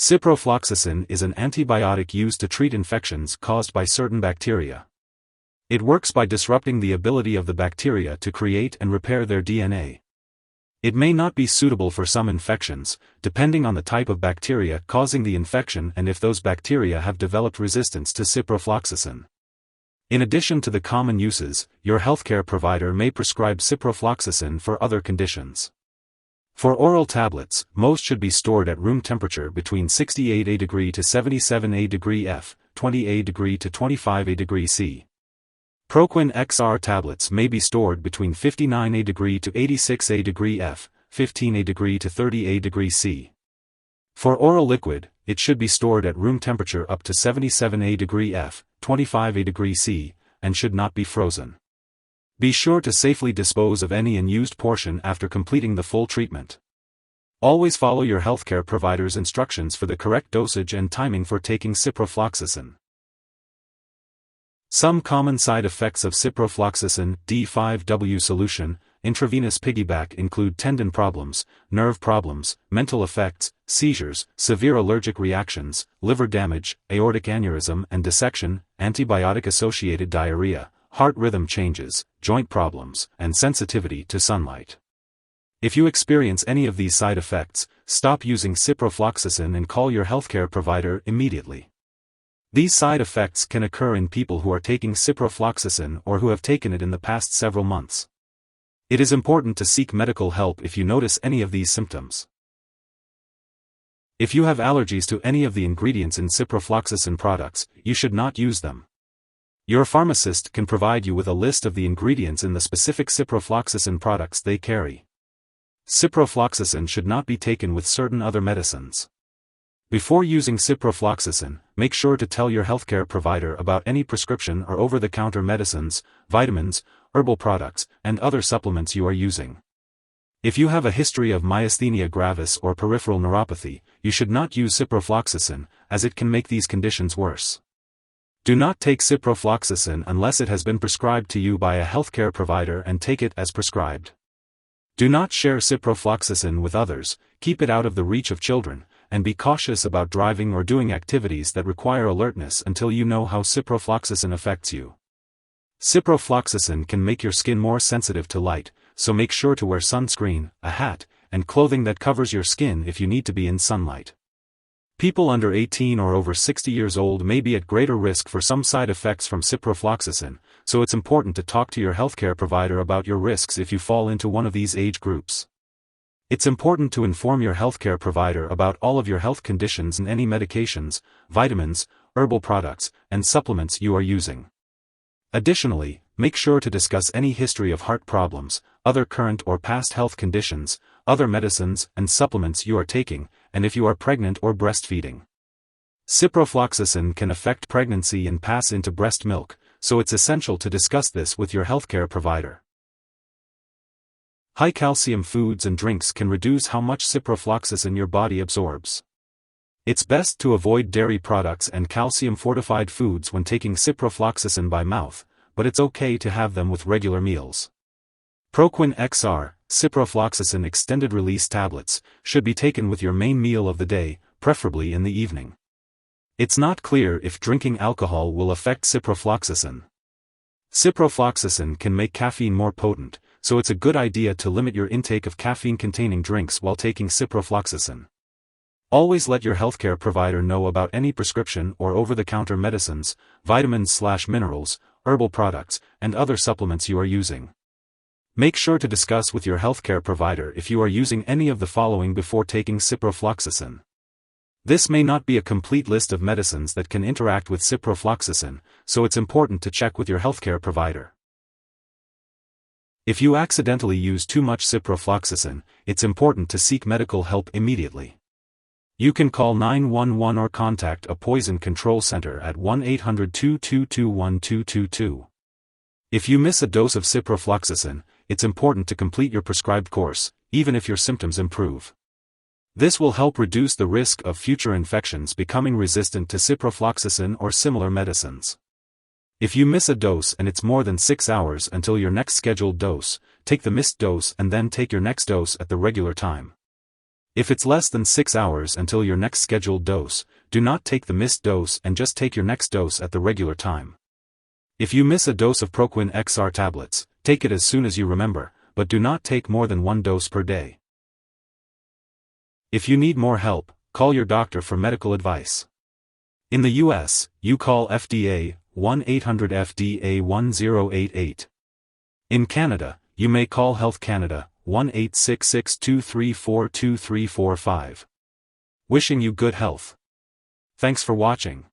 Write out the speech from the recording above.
Ciprofloxacin is an antibiotic used to treat infections caused by certain bacteria. It works by disrupting the ability of the bacteria to create and repair their DNA. It may not be suitable for some infections, depending on the type of bacteria causing the infection and if those bacteria have developed resistance to ciprofloxacin. In addition to the common uses, your healthcare provider may prescribe ciprofloxacin for other conditions. For oral tablets, most should be stored at room temperature between 68°C to 77°C, 20°C to 25°C. Proquin XR tablets may be stored between 59°C to 86°C, 15°C to 30°C. For oral liquid, it should be stored at room temperature up to 77°C, 25°C, and should not be frozen. Be sure to safely dispose of any unused portion after completing the full treatment. Always follow your healthcare provider's instructions for the correct dosage and timing for taking ciprofloxacin. Some common side effects of Ciprofloxacin-D5w solution, intravenous piggyback include tendon problems, nerve problems, mental effects, seizures, severe allergic reactions, liver damage, aortic aneurysm and dissection, antibiotic-associated diarrhea, heart rhythm changes, joint problems, and sensitivity to sunlight. If you experience any of these side effects, stop using ciprofloxacin and call your healthcare provider immediately. These side effects can occur in people who are taking ciprofloxacin or who have taken it in the past several months. It is important to seek medical help if you notice any of these symptoms. If you have allergies to any of the ingredients in ciprofloxacin products, you should not use them. Your pharmacist can provide you with a list of the ingredients in the specific ciprofloxacin products they carry. Ciprofloxacin should not be taken with certain other medicines. Before using ciprofloxacin, make sure to tell your healthcare provider about any prescription or over-the-counter medicines, vitamins, herbal products, and other supplements you are using. If you have a history of myasthenia gravis or peripheral neuropathy, you should not use ciprofloxacin, as it can make these conditions worse. Do not take ciprofloxacin unless it has been prescribed to you by a healthcare provider and take it as prescribed. Do not share ciprofloxacin with others, keep it out of the reach of children, and be cautious about driving or doing activities that require alertness until you know how ciprofloxacin affects you. Ciprofloxacin can make your skin more sensitive to light, so make sure to wear sunscreen, a hat, and clothing that covers your skin if you need to be in sunlight. People under 18 or over 60 years old may be at greater risk for some side effects from ciprofloxacin, so it's important to talk to your healthcare provider about your risks if you fall into one of these age groups. It's important to inform your healthcare provider about all of your health conditions and any medications, vitamins, herbal products, and supplements you are using. Additionally, make sure to discuss any history of heart problems, other current or past health conditions, other medicines and supplements you are taking, and if you are pregnant or breastfeeding. Ciprofloxacin can affect pregnancy and pass into breast milk, so it's essential to discuss this with your healthcare provider. High calcium foods and drinks can reduce how much ciprofloxacin your body absorbs. It's best to avoid dairy products and calcium-fortified foods when taking ciprofloxacin by mouth, but it's okay to have them with regular meals. Proquin XR, ciprofloxacin extended-release tablets, should be taken with your main meal of the day, preferably in the evening. It's not clear if drinking alcohol will affect ciprofloxacin. Ciprofloxacin can make caffeine more potent, so it's a good idea to limit your intake of caffeine-containing drinks while taking ciprofloxacin. Always let your healthcare provider know about any prescription or over-the-counter medicines, vitamins/minerals, herbal products, and other supplements you are using. Make sure to discuss with your healthcare provider if you are using any of the following before taking ciprofloxacin. This may not be a complete list of medicines that can interact with ciprofloxacin, so it's important to check with your healthcare provider. If you accidentally use too much ciprofloxacin, it's important to seek medical help immediately. You can call 911 or contact a poison control center at 1-800-222-1222. If you miss a dose of ciprofloxacin, it's important to complete your prescribed course, even if your symptoms improve. This will help reduce the risk of future infections becoming resistant to ciprofloxacin or similar medicines. If you miss a dose and it's more than 6 hours until your next scheduled dose, take the missed dose and then take your next dose at the regular time. If it's less than 6 hours until your next scheduled dose, do not take the missed dose and just take your next dose at the regular time. If you miss a dose of Proquin XR tablets, take it as soon as you remember, but do not take more than 1 dose per day. If you need more help, call your doctor for medical advice. In the US, you call FDA 1-800-FDA-1088. In Canada, you may call Health Canada 1-866-234-2345. Wishing you good health. Thanks for watching.